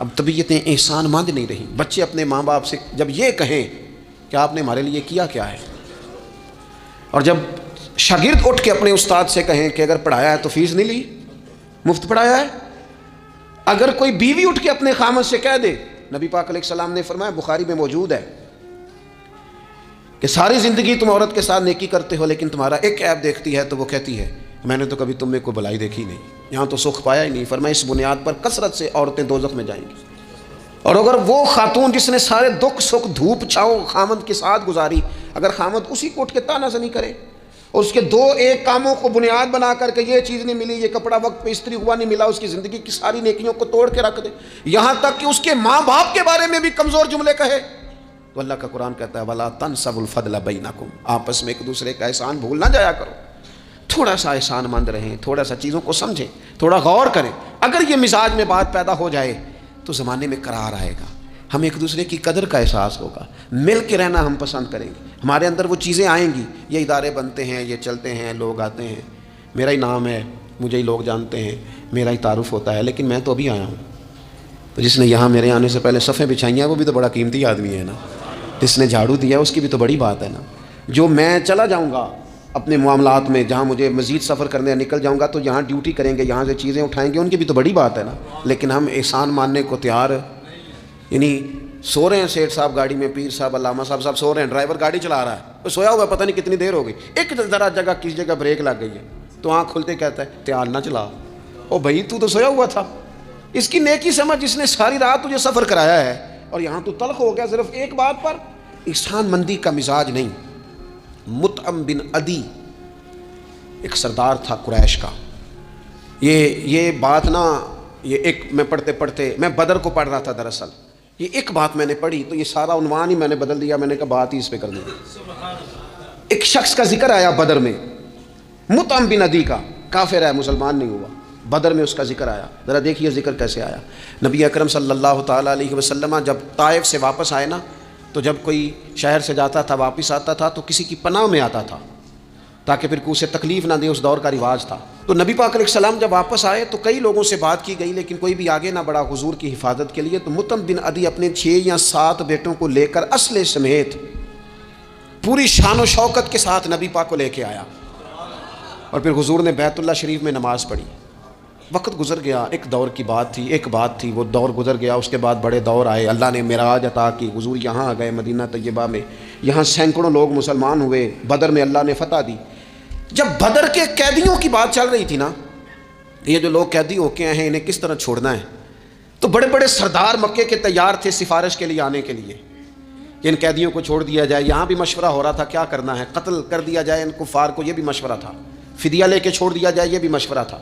اب طبیعتیں احسان مند نہیں رہی. بچے اپنے ماں باپ سے جب یہ کہیں کہ آپ نے ہمارے لیے کیا کیا ہے، اور جب شاگرد اٹھ کے اپنے استاد سے کہیں کہ اگر پڑھایا ہے تو فیس نہیں لی، مفت پڑھایا ہے. اگر کوئی بیوی اٹھ کے اپنے خامد سے کہہ دے، نبی پاک علیہ السلام نے فرمایا، بخاری میں موجود ہے، کہ ساری زندگی تم عورت کے ساتھ نیکی کرتے ہو لیکن تمہارا ایک عیب دیکھتی ہے تو وہ کہتی ہے میں نے تو کبھی تم میں کوئی بلائی دیکھی نہیں، یہاں تو سکھ پایا ہی نہیں. فرمایا اس بنیاد پر کثرت سے عورتیں دوزخ میں جائیں گی. اور اگر وہ خاتون جس نے سارے دکھ سکھ دھوپ چھاؤں خامد کے ساتھ گزاری، اگر خامد اسی کو اٹھ کے تانا زنی کرے اور اس کے دو ایک کاموں کو بنیاد بنا کر کے یہ چیز نہیں ملی، یہ کپڑا وقت پہ استری ہوا نہیں ملا، اس کی زندگی کی ساری نیکیوں کو توڑ کے رکھ دے، یہاں تک کہ اس کے ماں باپ کے بارے میں بھی کمزور جملے کہے، تو اللہ کا قرآن کہتا ہے وَلَا تَنْسَبُوا الْفَضْلَ بَيْنَكُمْ، آپس میں ایک دوسرے کا احسان بھول نہ جایا کرو. تھوڑا سا احسان مند رہیں، تھوڑا سا چیزوں کو سمجھیں، تھوڑا غور کریں. اگر یہ مزاج میں بات پیدا ہو جائے تو زمانے میں قرار آئے گا، ہم ایک دوسرے کی قدر کا احساس ہوگا، مل کے رہنا ہم پسند کریں گے، ہمارے اندر وہ چیزیں آئیں گی. یہ ادارے بنتے ہیں، یہ چلتے ہیں، لوگ آتے ہیں، میرا ہی نام ہے، مجھے ہی لوگ جانتے ہیں، میرا ہی تعارف ہوتا ہے، لیکن میں تو ابھی آیا ہوں. تو جس نے یہاں میرے آنے سے پہلے صفیں بچھائی ہیں وہ بھی تو بڑا قیمتی آدمی ہے نا، جس نے جھاڑو دیا اس کی بھی تو بڑی بات ہے نا. جو میں چلا جاؤں گا اپنے معاملات میں، جہاں مجھے مزید سفر کرنے نکل جاؤں گا تو یہاں ڈیوٹی کریں گے، یہاں سے چیزیں اٹھائیں گے، ان کی بھی تو بڑی بات ہے نا. لیکن ہم احسان ماننے کو تیار، یعنی سو رہے ہیں سیٹھ صاحب گاڑی میں، پیر صاحب، علامہ صاحب سو رہے ہیں، ڈرائیور گاڑی چلا رہا ہے، وہ سویا ہوا ہے، پتہ نہیں کتنی دیر ہو گئی، ایک ذرا جگہ کسی جگہ بریک لگ گئی ہے تو آنکھ کھلتے کہتا ہے دھیان نہ چلا. او بھائی تو سویا ہوا تھا. اس کی نیکی سمجھ جس نے ساری رات تجھے سفر کرایا ہے اور یہاں تو تلخ ہو گیا صرف ایک بات پر. احسان مندی کا مزاج نہیں. مطعم بن عدی ایک سردار تھا قریش کا. یہ بات نا، یہ ایک میں پڑھتے میں بدر کو پڑھ رہا تھا دراصل، یہ ایک بات میں نے پڑھی تو یہ سارا عنوان ہی میں نے بدل دیا. میں نے کہا بات ہی اس پہ کر دیں. ایک شخص کا ذکر آیا بدر میں، مطعم بن عدی کا، کافر ہے، مسلمان نہیں ہوا، بدر میں اس کا ذکر آیا. ذرا دیکھیے ذکر کیسے آیا. نبی اکرم صلی اللہ تعالیٰ علیہ وسلم جب طائف سے واپس آئے نا، تو جب کوئی شہر سے جاتا تھا واپس آتا تھا تو کسی کی پناہ میں آتا تھا تاکہ پھر اسے تکلیف نہ دے، اس دور کا رواج تھا. تو نبی پاک علیہ السلام جب واپس آئے تو کئی لوگوں سے بات کی گئی لیکن کوئی بھی آگے نہ بڑھا حضور کی حفاظت کے لیے. تو مطعم بن عدی اپنے 6 یا 7 بیٹوں کو لے کر اسلحے سمیت پوری شان و شوکت کے ساتھ نبی پاک کو لے کے آیا اور پھر حضور نے بیت اللہ شریف میں نماز پڑھی. وقت گزر گیا، ایک دور کی بات تھی، ایک بات تھی، وہ دور گزر گیا. اس کے بعد بڑے دور آئے، اللہ نے معراج عطا کی، حضور یہاں آ گئے مدینہ طیبہ میں، یہاں سینکڑوں لوگ مسلمان ہوئے، بدر میں اللہ نے فتح دی. جب بدر کے قیدیوں کی بات چل رہی تھی نا، یہ جو لوگ قیدی ہو کے آئے ہیں انہیں کس طرح چھوڑنا ہے، تو بڑے بڑے سردار مکے کے تیار تھے سفارش کے لیے آنے کے لیے کہ ان قیدیوں کو چھوڑ دیا جائے. یہاں بھی مشورہ ہو رہا تھا کیا کرنا ہے، قتل کر دیا جائے ان کفار کو، یہ بھی مشورہ تھا، فدیہ لے کے چھوڑ دیا جائے، یہ بھی مشورہ تھا.